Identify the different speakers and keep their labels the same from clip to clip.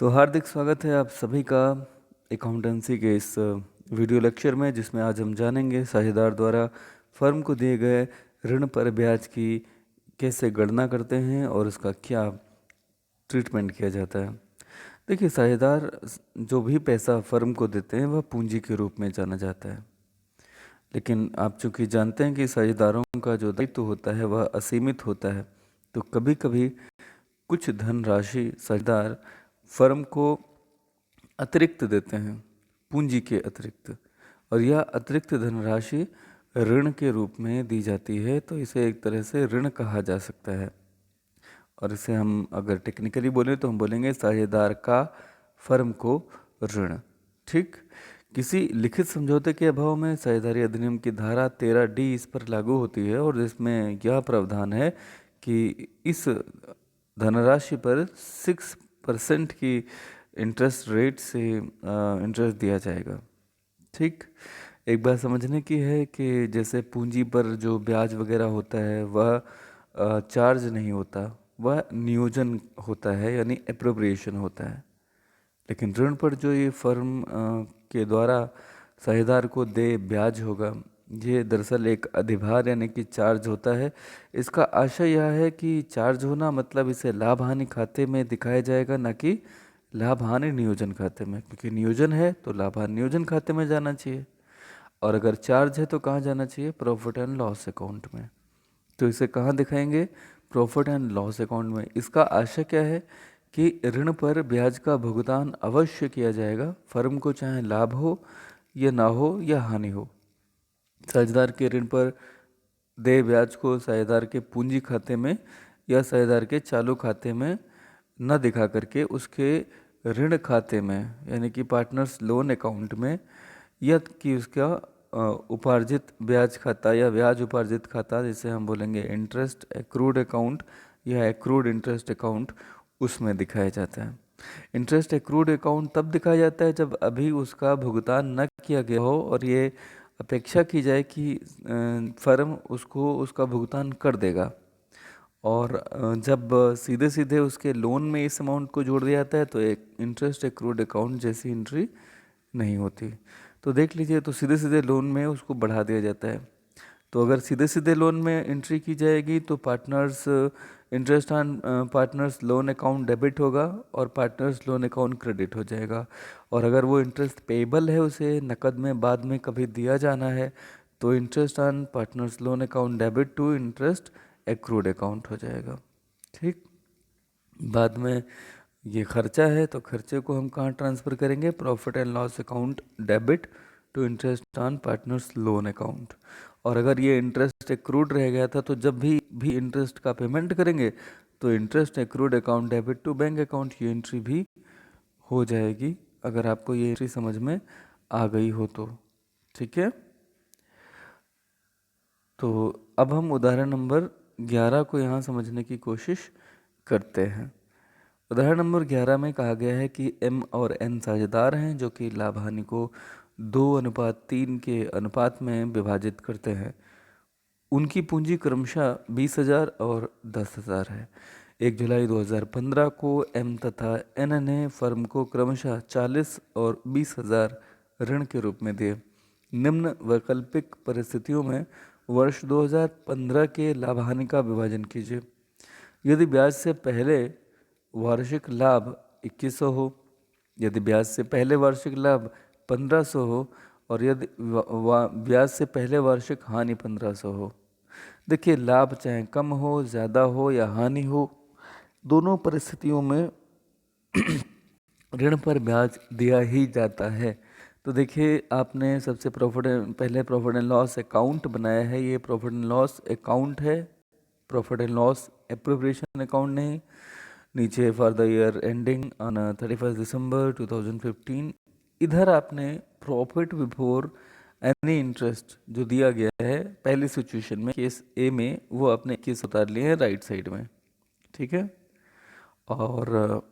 Speaker 1: तो हार्दिक स्वागत है आप सभी का अकाउंटेंसी के इस वीडियो लेक्चर में, जिसमें आज हम जानेंगे साझेदार द्वारा फर्म को दिए गए ऋण पर ब्याज की कैसे गणना करते हैं और उसका क्या ट्रीटमेंट किया जाता है। देखिए, साझेदार जो भी पैसा फर्म को देते हैं वह पूंजी के रूप में जाना जाता है। लेकिन आप चूंकि जानते हैं कि साझेदारों का जो दायित्व होता है वह असीमित होता है, तो कभी कभी कुछ धनराशि साझेदार फर्म को अतिरिक्त देते हैं, पूंजी के अतिरिक्त, और यह अतिरिक्त धनराशि ऋण के रूप में दी जाती है। तो इसे एक तरह से ऋण कहा जा सकता है, और इसे हम अगर टेक्निकली बोलें तो हम बोलेंगे साझेदार का फर्म को ऋण। ठीक, किसी लिखित समझौते के अभाव में साझेदारी अधिनियम की धारा 13D इस पर लागू होती है, और इसमें यह प्रावधान है कि इस धनराशि पर 6% की इंटरेस्ट रेट से इंटरेस्ट दिया जाएगा। ठीक, एक बात समझने की है कि जैसे पूंजी पर जो ब्याज वगैरह होता है वह चार्ज नहीं होता, वह नियोजन होता है, यानी एप्रोप्रिएशन होता है। लेकिन ऋण पर जो ये फर्म के द्वारा साझेदार को दे ब्याज होगा, ये दरअसल एक अधिभार यानी कि चार्ज होता है। इसका आशय यह है कि चार्ज होना मतलब इसे लाभ हानि खाते में दिखाया जाएगा, ना कि लाभ हानि नियोजन खाते में, क्योंकि नियोजन है तो लाभ हानि नियोजन खाते में जाना चाहिए, और अगर चार्ज है तो कहाँ जाना चाहिए? प्रॉफिट एंड लॉस अकाउंट में। तो इसे कहाँ दिखाएंगे? प्रॉफिट एंड लॉस अकाउंट में। इसका आशय क्या है कि ऋण पर ब्याज का भुगतान अवश्य किया जाएगा, फर्म को चाहे लाभ हो या ना हो या हानि हो। साझेदार के ऋण पर देय ब्याज को साझेदार के पूंजी खाते में या साझेदार के चालू खाते में न दिखा करके उसके ऋण खाते में, यानी कि पार्टनर्स लोन अकाउंट में, या कि उसका उपार्जित ब्याज खाता या ब्याज उपार्जित खाता, जिसे हम बोलेंगे इंटरेस्ट एक्रूड अकाउंट या एक्रूड इंटरेस्ट अकाउंट, उसमें दिखाया जाता है। इंटरेस्ट एक्रूड अकाउंट तब दिखाया जाता है जब अभी उसका भुगतान न किया गया हो और ये अपेक्षा की जाए कि फर्म उसको उसका भुगतान कर देगा, और जब सीधे सीधे उसके लोन में इस अमाउंट को जोड़ दिया जाता है तो एक इंटरेस्ट एक्रूड अकाउंट जैसी एंट्री नहीं होती। तो देख लीजिए, तो सीधे सीधे लोन में उसको बढ़ा दिया जाता है। तो अगर सीधे सीधे लोन में एंट्री की जाएगी तो partners interest on partners loan account debit होगा और पार्टनर्स लोन अकाउंट क्रेडिट हो जाएगा। और अगर वो इंटरेस्ट पेबल है, उसे नकद में बाद में कभी दिया जाना है, तो interest on partners loan account debit to interest accrued account हो जाएगा। ठीक, बाद में ये खर्चा है तो खर्चे को हम कहाँ ट्रांसफ़र करेंगे? Profit and loss account debit to interest on partners loan account. और अगर ये इंटरेस्ट एक्रूड रह गया था तो जब भी इंटरेस्ट का पेमेंट करेंगे तो interest accrued account debit to bank account, ये एंट्री भी हो जाएगी, अगर आपको ये एंट्री समझ में आ गई हो तो। ठीक है, तो अब हम उदाहरण नंबर 11 को यहाँ समझने की कोशिश करते हैं। उदाहरण नंबर 11 में कहा गया है कि M और N साझेदार हैं जो कि लाभ हानि को 2:3 के अनुपात में विभाजित करते हैं। उनकी पूंजी क्रमशः 20,000 और 10,000 है। 1 जुलाई 2015 को M तथा N ने फर्म को क्रमशः 40 और 20,000 ऋण के रूप में दिए। निम्न वैकल्पिक परिस्थितियों में वर्ष 2015 के लाभ हानि का विभाजन कीजिए। यदि ब्याज से पहले वार्षिक लाभ 2100 हो, यदि ब्याज से पहले वार्षिक लाभ 1500 हो, और यदि ब्याज से पहले वार्षिक हानि 1500 हो। देखिए, लाभ चाहे कम हो, ज़्यादा हो या हानि हो, दोनों परिस्थितियों में ऋण पर ब्याज दिया ही जाता है। तो देखिए, आपने सबसे पहले प्रॉफिट एंड लॉस अकाउंट बनाया है। ये प्रॉफिट एंड लॉस अकाउंट है, profit and loss appropriation account नहीं। नीचे for the year ending on 31 दिसंबर 2015, इधर आपने प्रॉफिट बिफोर एनी इंटरेस्ट जो दिया गया है पहली सिचुएशन में, केस ए में, वो आपने केस उतार लिए हैं राइट साइड में। ठीक है, और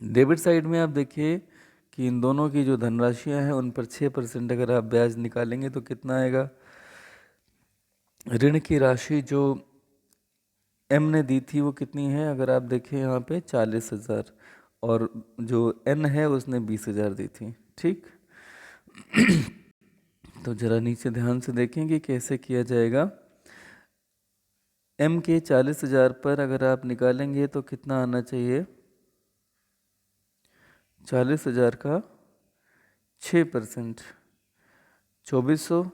Speaker 1: डेबिट साइड में आप देखिए कि इन दोनों की जो धनराशियां हैं उन पर 6% अगर आप ब्याज निकालेंगे तो कितना आएगा? ऋण की राशि जो M ने दी थी वो कितनी है? अगर आप देखें यहाँ पे 40,000, और जो एन है उसने 20,000 दी थी। ठीक। तो जरा नीचे ध्यान से देखेंगे कैसे किया जाएगा। एम के 40,000 पर अगर आप निकालेंगे तो कितना आना चाहिए? 40,000 का 6%, 2400।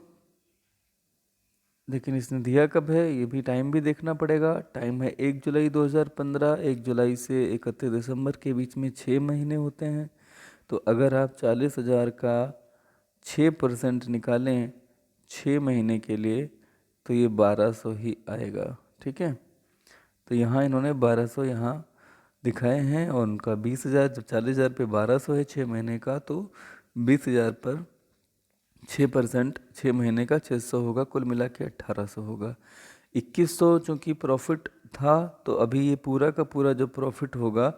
Speaker 1: लेकिन इसने दिया कब है, ये भी टाइम भी देखना पड़ेगा। टाइम है 1 जुलाई 2015, 1 जुलाई से 31 दिसंबर के बीच में 6 महीने होते हैं। तो अगर आप 40,000 का 6% निकालें 6 महीने के लिए तो ये 1200 ही आएगा। ठीक है। तो यहाँ इन्होंने 1200 यहाँ दिखाए हैं और उनका 20,000, जब 40,000 पे 1200 है 6 महीने का, तो 20,000 पर 6%, 6 महीने का 600 होगा, कुल मिला के 1800 होगा। 2100 चूँकि प्रॉफिट था तो अभी ये पूरा का पूरा जो प्रॉफिट होगा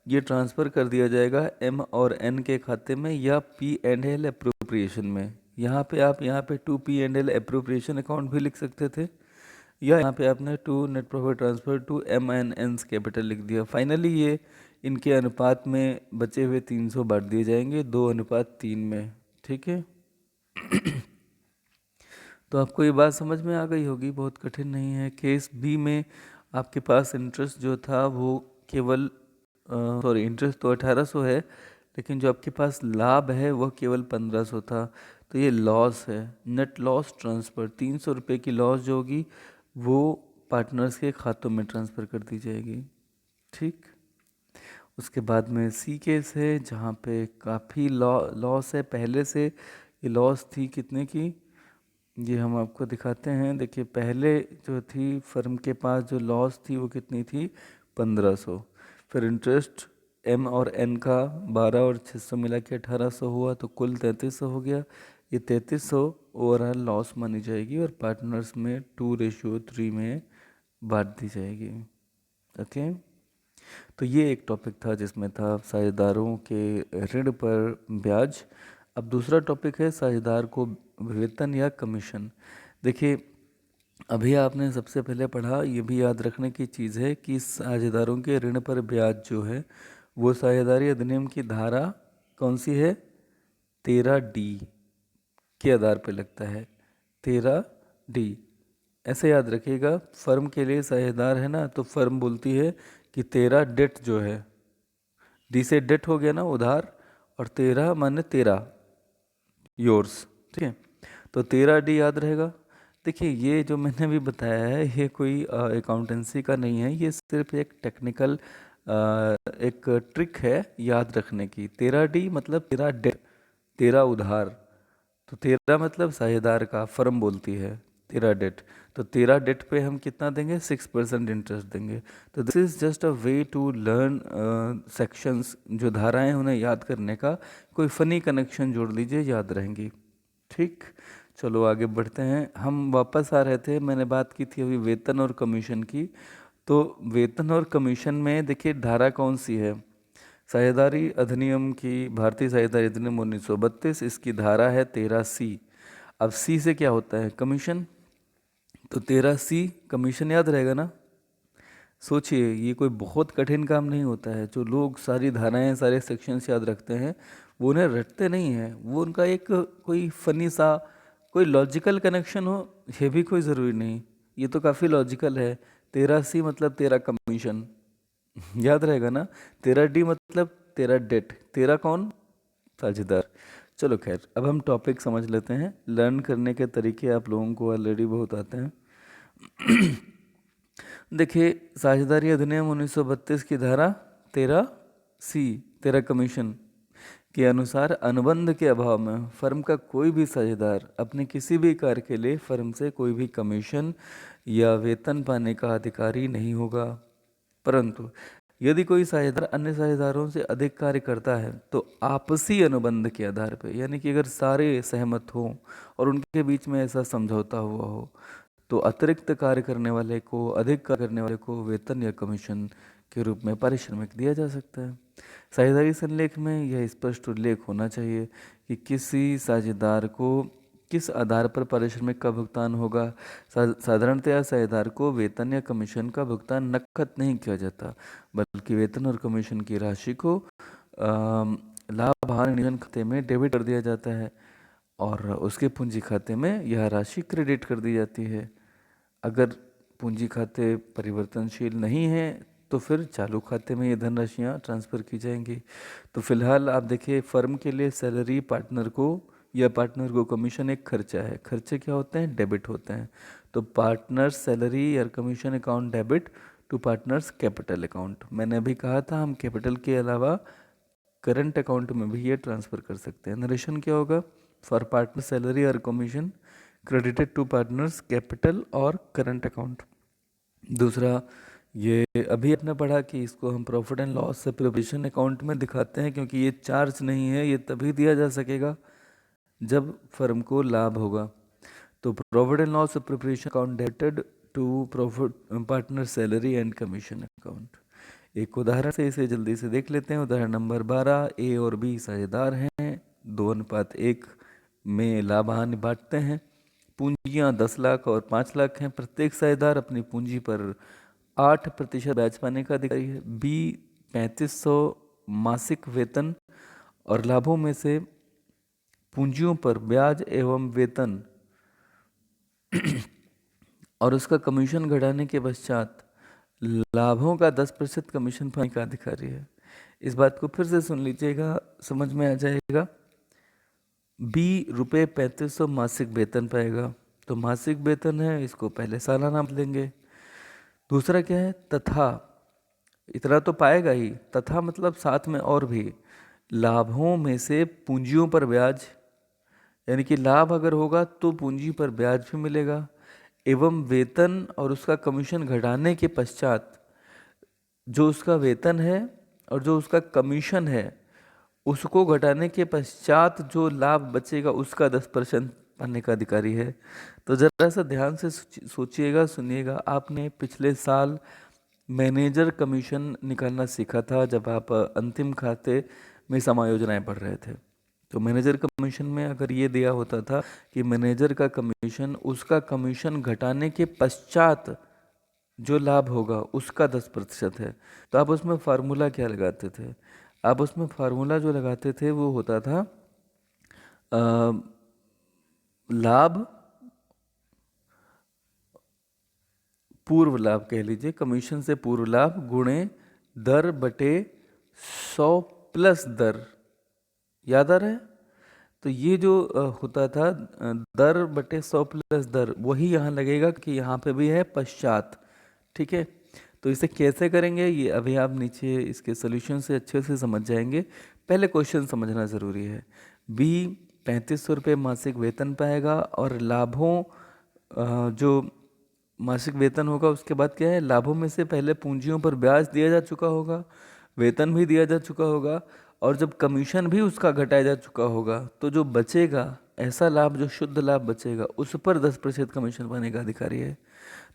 Speaker 1: ये ट्रांसफ़र कर दिया जाएगा एम और एन के खाते में या P&L एप्रोप्रिएशन में। यहाँ पे आप यहाँ पे टू P&L एप्रोप्रिएशन अकाउंट भी लिख सकते थे, या यहाँ पे आपने to net profit transfer to M N N's capital लिख दिया। फाइनली ये इनके अनुपात में बचे हुए 300 बांट दिए जाएंगे 2:3 में। ठीक है। तो आपको ये बात समझ में आ गई होगी, बहुत कठिन नहीं है। केस बी में आपके पास इंटरेस्ट जो था वो केवल इंटरेस्ट तो 1800 है, लेकिन जो आपके पास लाभ है वह केवल 1500 था। तो ये लॉस है, नेट लॉस ट्रांसफ़र। 300 रुपये की लॉस जो होगी वो पार्टनर्स के खातों में ट्रांसफ़र कर दी जाएगी। ठीक। उसके बाद में सी केस है जहाँ पे काफ़ी लॉस है पहले से। ये लॉस थी कितने की, ये हम आपको दिखाते हैं। देखिए पहले जो थी फर्म के पास जो लॉस थी वो कितनी थी, 1500। फिर इंटरेस्ट एम और एन का 12 और 600 मिला के 1800 हुआ, तो कुल 3300 हो गया। ये 3300 ओवरऑल लॉस मानी जाएगी और पार्टनर्स में 2:3 में बांट दी जाएगी। ओके। तो ये एक टॉपिक था जिसमें था साझेदारों के ऋण पर ब्याज। अब दूसरा टॉपिक है साझेदार को वेतन या कमीशन। देखिए अभी आपने सबसे पहले पढ़ा, ये भी याद रखने की चीज़ है कि साझेदारों के ऋण पर ब्याज जो है वो साझेदारी अधिनियम की धारा कौन सी है, 13D के आधार पर लगता है। 13D ऐसे याद रखिएगा। फर्म के लिए साझेदार है ना, तो फर्म बोलती है कि तेरा डेट जो है, डी से डेट हो गया ना उधार, और 13 माने तेरा, योर्स। ठीक है। तो 13D याद रहेगा। देखिए ये जो मैंने भी बताया है ये कोई अकाउंटेंसी का नहीं है, ये सिर्फ एक टेक्निकल एक ट्रिक है याद रखने की। 13D मतलब तेरा डेट, तेरा उधार। तो 13 मतलब साझेदार का, फर्म बोलती है तेरा डेट। तो तेरा डेट पे हम कितना देंगे, 6% इंटरेस्ट देंगे। तो this is just a way to learn sections, जो धाराएं उन्हें याद करने का कोई फ़नी कनेक्शन जोड़ लीजिए, याद रहेंगी। ठीक। चलो आगे बढ़ते हैं। हम वापस आ रहे थे, मैंने बात की थी अभी वेतन और कमीशन की। तो वेतन और कमीशन में देखिए धारा कौन सी है, साझेदारी अधिनियम की, भारतीय साझेदारी अधिनियम 1932, इसकी धारा है 13C। अब सी से क्या होता है, कमीशन। तो 13C कमीशन याद रहेगा ना। सोचिए ये कोई बहुत कठिन काम नहीं होता है। जो लोग सारी धाराएं सारे सेक्शंस याद रखते हैं वो उन्हें रटते नहीं हैं, वो उनका एक कोई फनी सा कोई लॉजिकल कनेक्शन हो, ये भी कोई ज़रूरी नहीं। ये तो काफ़ी लॉजिकल है। 13C मतलब तेरा कमीशन याद रहेगा ना। 13D मतलब तेरा डेट, तेरा कौन, साझेदार। चलो खैर अब हम टॉपिक समझ लेते हैं। लर्न करने के तरीके आप लोगों को ऑलरेडी बहुत आते हैं। देखिए साझेदारी अधिनियम 1932 की धारा 13C, तेरा कमीशन के अनुसार अनुबंध के अभाव में फर्म का कोई भी साझेदार अपने किसी भी कार्य के लिए फर्म से कोई भी कमीशन या वेतन पाने का अधिकारी नहीं होगा। परंतु यदि कोई साझेदार अन्य साझेदारों से अधिक कार्य करता है तो आपसी अनुबंध के आधार पर, यानी कि अगर सारे सहमत हों और उनके बीच में ऐसा समझौता हुआ हो, तो अतिरिक्त कार्य करने वाले को, अधिक कार्य करने वाले को वेतन या कमीशन के रूप में पारिश्रमिक दिया जा सकता है। साझेदारी संलेख में यह स्पष्ट उल्लेख होना चाहिए कि किसी साझेदार को किस आधार पर पारिश्रमिक का भुगतान होगा? साधारणतया साझेदार को वेतन या कमीशन का भुगतान नकद नहीं किया जाता, बल्कि वेतन और कमीशन की राशि को लाभ हानि नियोजन खाते में डेबिट कर दिया जाता है और उसके पूंजी खाते में यह राशि क्रेडिट कर दी जाती है। अगर पूंजी खाते परिवर्तनशील नहीं है तो फिर चालू खाते में ये धनराशियाँ ट्रांसफ़र की जाएंगी। तो फिलहाल आप देखिए, फर्म के लिए सैलरी पार्टनर को या पार्टनर को कमीशन एक खर्चा है। खर्चे क्या होते हैं? डेबिट होते हैं। तो पार्टनर सैलरी या commission account debit to partners capital account. मैंने अभी कहा था हम कैपिटल के अलावा करंट अकाउंट में भी ये ट्रांसफ़र कर सकते हैं। नरेशन क्या होगा? फॉर पार्टनर सैलरी और commission credited to partners capital और करंट अकाउंट। दूसरा, ये अभी आपने पढ़ा कि इसको हम प्रॉफिट एंड लॉस से प्रिपरेशन अकाउंट में दिखाते हैं, क्योंकि ये चार्ज नहीं है, ये तभी दिया जा सकेगा जब फर्म को लाभ होगा। तो profit and loss preparation account debited to profit partner salary and commission account. एक उदाहरण से इसे जल्दी से देख लेते हैं। उदाहरण नंबर 12, ए और बी साझेदार हैं, 2:1 में लाभ हानि बांटते हैं। पूंजियाँ 10 लाख और 5 लाख हैं। प्रत्येक साझेदार अपनी पूंजी पर 8% ब्याज पाने का अधिकारी है। बी 3500 मासिक वेतन और लाभों में से पूंजियों पर ब्याज एवं वेतन और उसका कमीशन घटाने के पश्चात लाभों का 10% कमीशन पाने का अधिकारी है। इस बात को फिर से सुन लीजिएगा, समझ में आ जाएगा। बी रुपये 3500 मासिक वेतन पाएगा, तो मासिक वेतन है, इसको पहले सालाना लेंगे। दूसरा क्या है? तथा, इतना तो पाएगा ही, तथा मतलब साथ में और भी लाभों में से पूंजियों पर ब्याज, यानी कि लाभ अगर होगा तो पूंजी पर ब्याज भी मिलेगा, एवं वेतन और उसका कमीशन घटाने के पश्चात जो उसका वेतन है और जो उसका कमीशन है उसको घटाने के पश्चात जो लाभ बचेगा उसका 10% पाने का अधिकारी है। तो जरा सा ध्यान से सोचिएगा, सुनिएगा। आपने पिछले साल मैनेजर कमीशन निकालना सीखा था जब आप अंतिम खाते में समायोजनाएं पढ़ रहे थे। तो मैनेजर कमीशन में अगर ये दिया होता था कि मैनेजर का कमीशन उसका कमीशन घटाने के पश्चात जो लाभ होगा उसका 10% है, तो आप उसमें फार्मूला क्या लगाते थे? आप उसमें फार्मूला जो लगाते थे वो होता था लाभ, पूर्व लाभ कह लीजिए, कमीशन से पूर्व लाभ गुणे दर बटे 100 प्लस दर। याद आ रहा है? तो ये जो होता था दर बटे 100 प्लस दर, वही यहाँ लगेगा कि यहाँ पे भी है पश्चात। ठीक है, तो इसे कैसे करेंगे ये अभी आप नीचे इसके सोल्यूशन से अच्छे से समझ जाएंगे। पहले क्वेश्चन समझना ज़रूरी है। बी 3500 रुपये मासिक वेतन पाएगा और लाभों जो मासिक वेतन होगा उसके बाद क्या है? लाभों में से पहले पूंजियों पर ब्याज दिया जा चुका होगा, वेतन भी दिया जा चुका होगा, और जब कमीशन भी उसका घटाया जा चुका होगा तो जो बचेगा ऐसा लाभ, जो शुद्ध लाभ बचेगा उस पर 10% कमीशन पाने का अधिकारी है।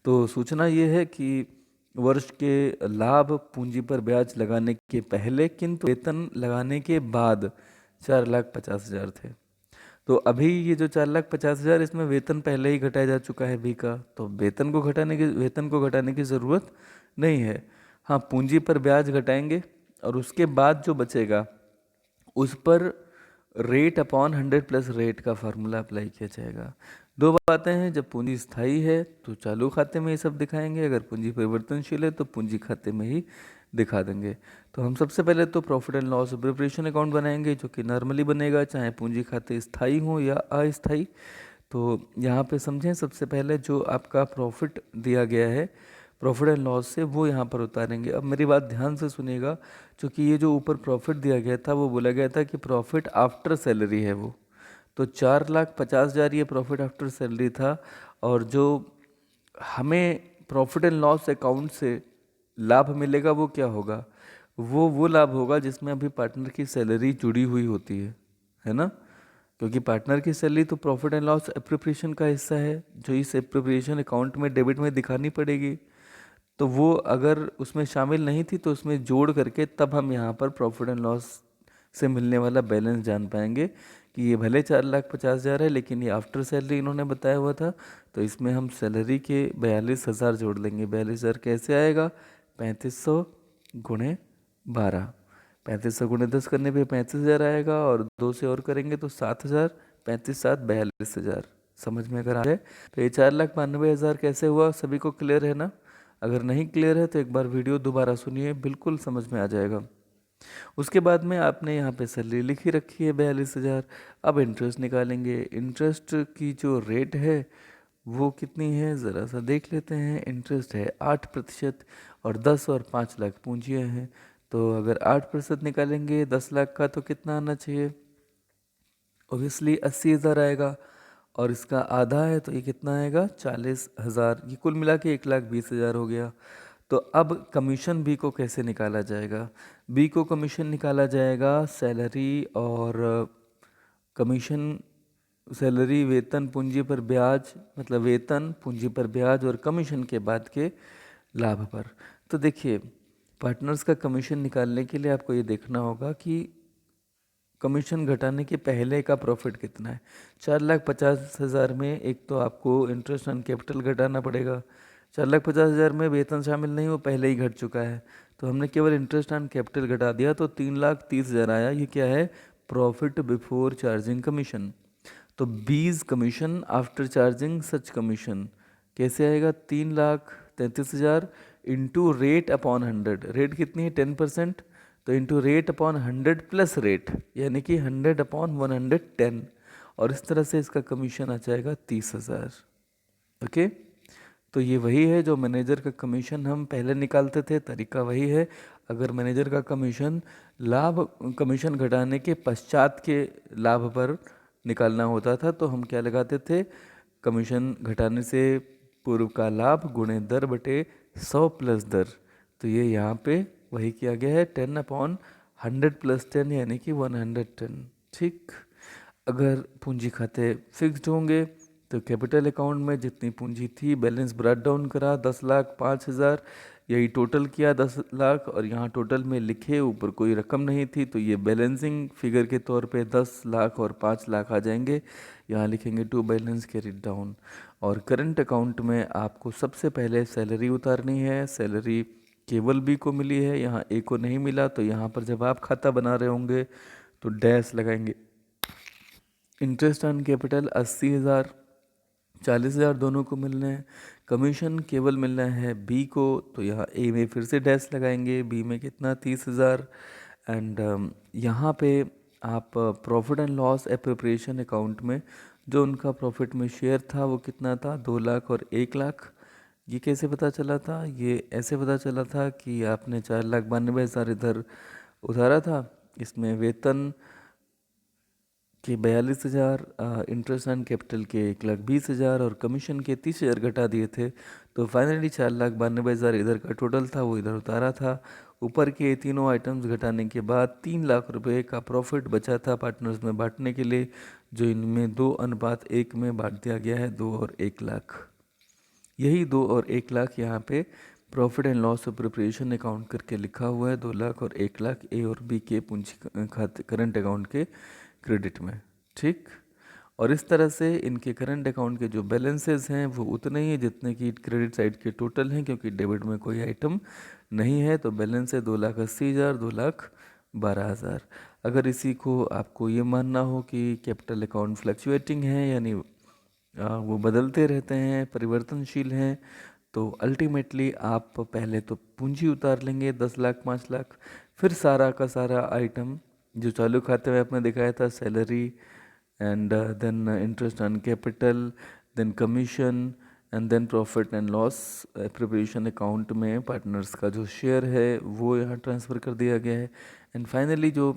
Speaker 1: तो सूचना ये है कि वर्ष के लाभ पूंजी पर ब्याज लगाने के पहले किंतु वेतन लगाने के बाद 4,50,000 थे। तो अभी ये जो 4,50,000 इसमें वेतन पहले ही घटाया जा चुका है बी का, तो वेतन को घटाने की ज़रूरत नहीं है। हाँ, पूंजी पर ब्याज घटाएंगे और उसके बाद जो बचेगा उस पर रेट अपॉन 100 प्लस रेट का फार्मूला अप्लाई किया जाएगा। दो बातें हैं, जब पूंजी स्थायी है तो चालू खाते में ये सब दिखाएंगे, अगर पूंजी परिवर्तनशील है तो पूंजी खाते में ही दिखा देंगे। तो हम सबसे पहले तो profit and loss preparation account बनाएंगे, जो कि नॉर्मली बनेगा चाहे पूंजी खाते स्थायी हो या अस्थायी। तो यहाँ पे समझें, सबसे पहले जो आपका प्रॉफिट दिया गया है प्रॉफिट एंड लॉस से, वो यहाँ पर उतारेंगे। अब मेरी बात ध्यान से सुनिएगा, क्योंकि ये जो ऊपर प्रॉफिट दिया गया था वो बोला गया था कि प्रॉफिट आफ्टर सैलरी है वो, तो 4,50,000 ये प्रॉफिट आफ्टर सैलरी था। और जो हमें प्रॉफिट एंड लॉस अकाउंट से लाभ मिलेगा वो क्या होगा? वो लाभ होगा जिसमें अभी पार्टनर की सैलरी जुड़ी हुई होती है ना? क्योंकि पार्टनर की सैलरी तो प्रॉफिट एंड लॉस एप्रोप्रिएशन का हिस्सा है, जो इस एप्रोप्रिएशन अकाउंट में डेबिट में दिखानी पड़ेगी। तो वो अगर उसमें शामिल नहीं थी तो उसमें जोड़ करके तब हम यहाँ पर प्रॉफिट एंड लॉस से मिलने वाला बैलेंस जान पाएंगे कि ये भले 4,50,000 है लेकिन ये आफ्टर सैलरी इन्होंने बताया हुआ था, तो इसमें हम सैलरी के 42,000 जोड़ लेंगे। 42,000 कैसे आएगा? 3500 गुणे 12, 3500 गुणे 10 करने पे 35,000 आएगा, और 2 से और करेंगे तो 7,000, 35,7 42,000। समझ में अगर आ जाए तो ये 4,92,000 कैसे हुआ? सभी को क्लियर है ना? अगर नहीं क्लियर है तो एक बार वीडियो दोबारा सुनिए, बिल्कुल समझ में आ जाएगा। उसके बाद में आपने यहाँ पे सैलरी लिखी रखी है 42,000। अब इंटरेस्ट निकालेंगे। इंटरेस्ट की जो रेट है वो कितनी है ज़रा सा देख लेते हैं। इंटरेस्ट है 8%, और 10 और 5 लाख पूंजियाँ हैं। तो अगर 8% निकालेंगे 10 लाख का तो कितना आना चाहिए? ओबियसली 80,000 आएगा, और इसका आधा है तो ये कितना आएगा? 40,000। ये कुल मिला के 1,20,000 हो गया। तो अब कमीशन बी को कैसे निकाला जाएगा? बी को कमीशन निकाला जाएगा सैलरी और कमीशन, सैलरी वेतन पूंजी पर ब्याज, मतलब वेतन पूंजी पर ब्याज और कमीशन के बाद के लाभ पर। तो देखिए, पार्टनर्स का कमीशन निकालने के लिए आपको ये देखना होगा कि कमीशन घटाने के पहले का प्रॉफिट कितना है। 4,50,000 में एक तो आपको इंटरेस्ट ऑन कैपिटल घटाना पड़ेगा। 4,50,000 में वेतन शामिल नहीं, वो पहले ही घट चुका है। तो हमने केवल इंटरेस्ट ऑन कैपिटल घटा दिया तो 3,30,000 आया। ये क्या है? Profit before charging commission. तो बीज कमीशन आफ्टर चार्जिंग सच कमीशन कैसे आएगा? 3,33,000 इंटू रेट अपॉन 100। रेट कितनी है? 10%। तो into rate upon 100 plus rate, यानी कि 100 अपॉन 110, और इस तरह से इसका कमीशन आ जाएगा 30,000। ओके, तो ये वही है जो मैनेजर का कमीशन हम पहले निकालते थे, तरीका वही है। अगर मैनेजर का कमीशन लाभ, कमीशन घटाने के पश्चात के लाभ पर निकालना होता था तो हम क्या लगाते थे? कमीशन घटाने से पूर्व का लाभ गुणे दर बटे 100 प्लस दर। तो ये यहाँ पे वही किया गया है, 10/100 प्लस 10 यानी कि 110। ठीक, अगर पूंजी खाते फिक्स्ड होंगे तो कैपिटल अकाउंट में जितनी पूंजी थी बैलेंस ब्रॉट डाउन करा, 10,05,000, यही टोटल किया 10 लाख, और यहाँ टोटल में लिखे ऊपर कोई रकम नहीं थी तो ये बैलेंसिंग फिगर के तौर पे 10 लाख और 5 लाख आ जाएंगे। यहाँ लिखेंगे टू बैलेंस कैरिड डाउन। और करंट अकाउंट में आपको सबसे पहले सैलरी उतारनी है। सैलरी केवल बी को मिली है, यहाँ ए को नहीं मिला, तो यहाँ पर जब आप खाता बना रहे होंगे तो डैश लगाएंगे। इंटरेस्ट ऑन कैपिटल 80,000, 40,000 दोनों को मिलने हैं। कमीशन केवल मिलना है बी को, तो यहाँ ए में फिर से डैश लगाएंगे। बी में कितना? 30,000। एंड यहाँ पे आप profit and loss appropriation account में जो उनका प्रॉफिट में शेयर था वो कितना था? 2 लाख और 1 लाख। ये कैसे पता चला था? ये ऐसे पता चला था कि आपने 4,92,000 इधर उधारा था, इसमें वेतन के 42,000, इंटरेस्ट ऑन कैपिटल के 1,20,000 और कमीशन के 30,000 घटा दिए थे। तो फाइनली 4,92,000 इधर का टोटल था, वो इधर उतारा था। ऊपर के तीनों आइटम्स घटाने के बाद 3 लाख रुपए का प्रॉफिट बचा था पार्टनर्स में बांटने के लिए, जो इनमें 2:1 में बांट दिया गया है, 2 और 1 लाख। यही 2 और 1 लाख यहाँ पे profit and loss of preparation account करके लिखा हुआ है। 2 लाख और 1 लाख ए और बी के पूंजी खाते करंट अकाउंट के क्रेडिट में। ठीक, और इस तरह से इनके करंट अकाउंट के जो बैलेंसेस हैं वो उतने ही हैं जितने कि क्रेडिट साइड के टोटल हैं, क्योंकि डेबिट में कोई आइटम नहीं है। तो बैलेंस है 2,80,000, 2,12,000। अगर इसी को आपको ये मानना हो कि कैपिटल अकाउंट फ्लक्चुएटिंग है, यानी वो बदलते रहते हैं, परिवर्तनशील हैं, तो अल्टीमेटली आप पहले तो पूंजी उतार लेंगे 10 लाख 5 लाख, फिर सारा का सारा आइटम जो चालू खाते में आपने दिखाया था, salary and then interest on capital, then commission, and then profit and loss preparation account में पार्टनर्स का जो शेयर है वो यहाँ ट्रांसफ़र कर दिया गया है। एंड फाइनली जो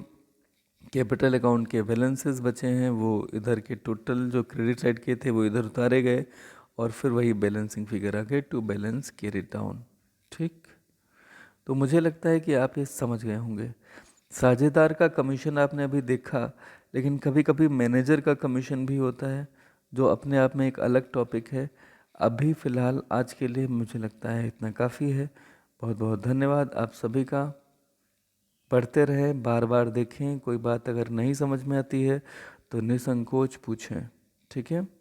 Speaker 1: कैपिटल अकाउंट के बैलेंसेस बचे हैं वो इधर के टोटल जो क्रेडिट साइड के थे वो इधर उतारे गए, और फिर वही बैलेंसिंग फिगर आ गए टू बैलेंस कैरिड डाउन। ठीक, तो मुझे लगता है कि आप ये समझ गए होंगे। साझेदार का कमीशन आपने अभी देखा, लेकिन कभी कभी मैनेजर का कमीशन भी होता है जो अपने आप में एक अलग टॉपिक है। अभी फ़िलहाल आज के लिए मुझे लगता है इतना काफ़ी है। बहुत बहुत धन्यवाद आप सभी का। पढ़ते रहें, बार बार देखें। कोई बात अगर नहीं समझ में आती है तो निसंकोच पूछें। ठीक है।